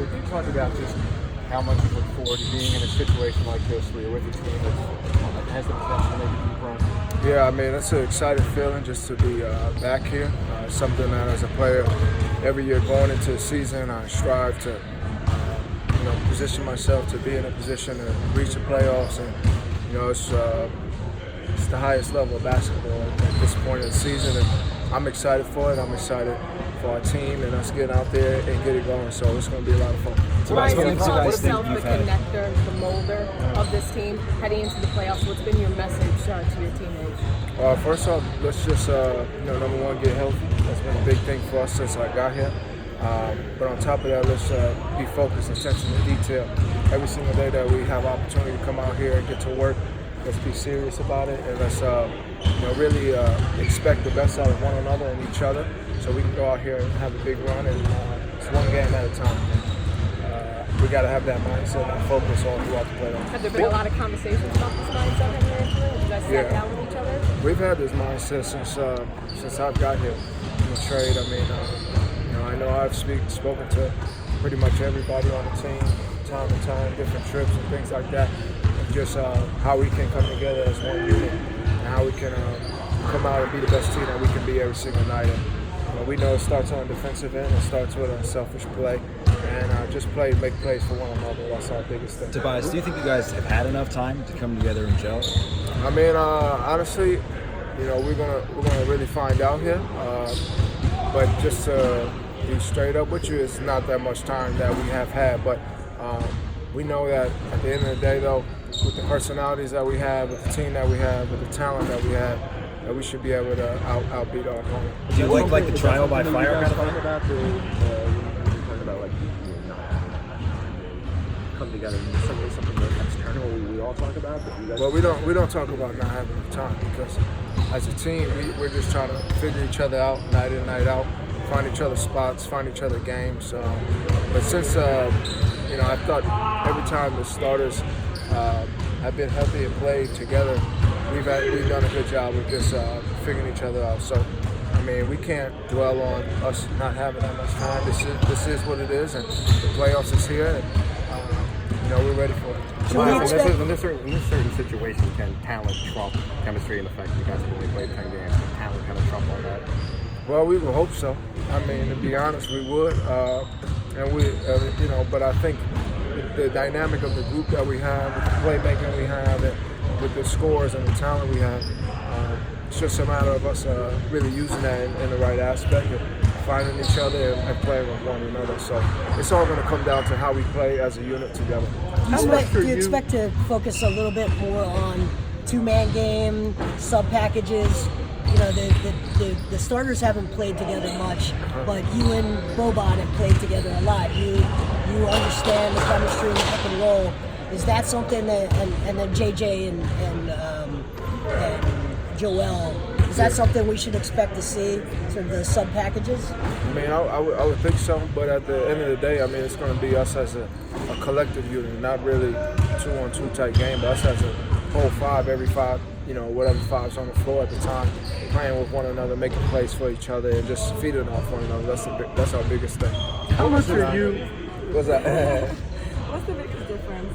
Can you talk about just how much you look forward to being in a situation like this where you're with a team that has the potential to make a deep run? Yeah, I mean, it's an exciting feeling just to be back here. Something that as a player, every year going into the season, I strive to position myself to be in a position to reach the playoffs. And, it's the highest level of basketball at this point in the season. And I'm excited for it. I'm excited for our team and us getting out there and get it going. So it's going to be a lot of fun. Tobias, you call yourself the connector, the molder of this team heading into the playoffs. What's been your message to your teammates? First off, let's just, number one, get healthy. That's been a big thing for us since I got here. But on top of that, let's be focused, attention to detail. Every single day that we have opportunity to come out here and get to work, let's be serious about it, and let's really expect the best out of one another and each other, so we can go out here and have a big run. And it's one game at a time. We got to have that mindset and focus all throughout the playoffs. Have there been a lot of conversations about this mindset heading into it? You guys sat down with each other? We've had this mindset since I've got here in the trade. I mean, I know I've spoken to pretty much everybody on the team, time to time, different trips and things like that. Just how we can come together as one unit and how we can come out and be the best team that we can be every single night. And we know it starts on the defensive end. It starts with unselfish play and just make plays for one another. That's our biggest thing. Tobias, do you think you guys have had enough time to come together and gel? I mean, honestly, we're gonna really find out here. But just to be straight up with you, it's not that much time that we have had. But we know that at the end of the day, though, with the personalities that we have, with the team that we have, with the talent that we have, that we should be able to outbeat our opponent. Do you like the trial by fire kind of thing? About talking about like not come together. Something that external we all talk about. But you guys well, we don't talk about not having enough time, because as a team, we're just trying to figure each other out night in, night out, find each other spots, find each other games. But since I thought every time the starters have been healthy and played together, we've done a good job of just figuring each other out. So, I mean, we can't dwell on us not having that much time. This is what it is, and the playoffs is here, and we're ready for it. In this certain situation, can talent trump chemistry and the fact that you guys have only played 10 games? Can talent kind of trump on that? Well, we would hope so. I mean, to be honest, we would. But I think the dynamic of the group that we have, with the playmaking we have, and with the scores and the talent we have, it's just a matter of us really using that in the right aspect, and finding each other and playing with one another. So it's all going to come down to how we play as a unit together. Do you expect to focus a little bit more on two-man game, sub-packages? The starters haven't played together much, but you and Boban have played together a lot. You understand the chemistry and the pick and roll. Is that something that, and then JJ and Joel, is that something we should expect to see, sort of the sub-packages? I mean, I would think so, but at the end of the day, I mean, it's going to be us as a collective unit, not really 2-on-2 type game, but us as a whole five, every five, whatever five's on the floor at the time, playing with one another, making plays for each other, and just feeding off one another. That's our biggest thing. How much are you? What's that? What's the biggest difference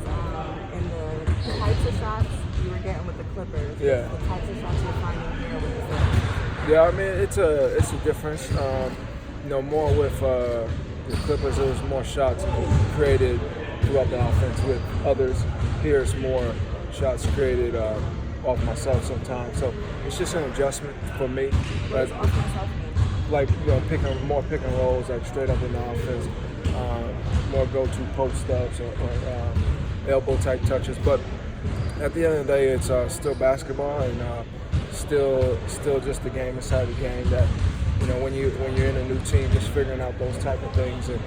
in the types of shots you were getting with the Clippers? Yeah. The types of shots you're finding here with the Clippers? Yeah, I mean, it's a difference. More with the Clippers, there was more shots created throughout the offense. With others, here's more shots created off myself sometimes. So it's just an adjustment for me. Like picking more pick and rolls, like straight up in the offense, more go-to post ups or elbow type touches. But at the end of the day, it's still basketball, and still just a game inside the game. That when you're in a new team, just figuring out those type of things and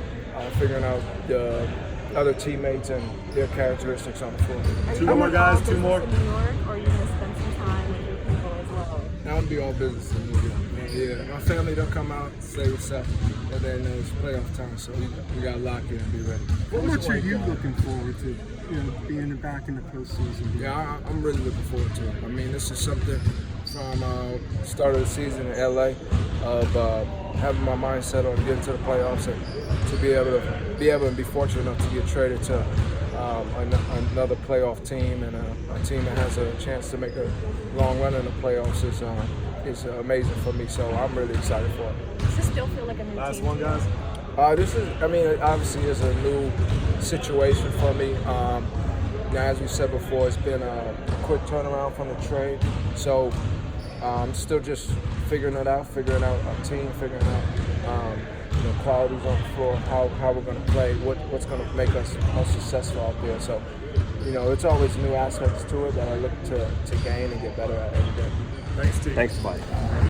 figuring out the other teammates and their characteristics on the floor. Two more guys, two more. In New York, or are you going to spend some time with your people as well? That'll be all business in New York. Yeah, my family don't come out, say what's up, but then it's playoff time, so we got to lock in and be ready. How much are you looking forward to, being back in the postseason? Yeah, I'm really looking forward to it. I mean, this is something from start of the season in LA of having my mindset on getting to the playoffs and to be able to be fortunate enough to get traded to another playoff team and a team that has a chance to make a long run in the playoffs is amazing for me. So I'm really excited for it. Does this still feel like a new Last team? one, guys. It obviously is a new situation for me. Now, as we said before, it's been a quick turnaround from the trade. So I'm still just figuring out our team, figuring out qualities on the floor, how we're going to play, what's going to make us most successful out there. So, it's always new aspects to it that I look to gain and get better at every day. Thanks, T. Thanks, Tobias.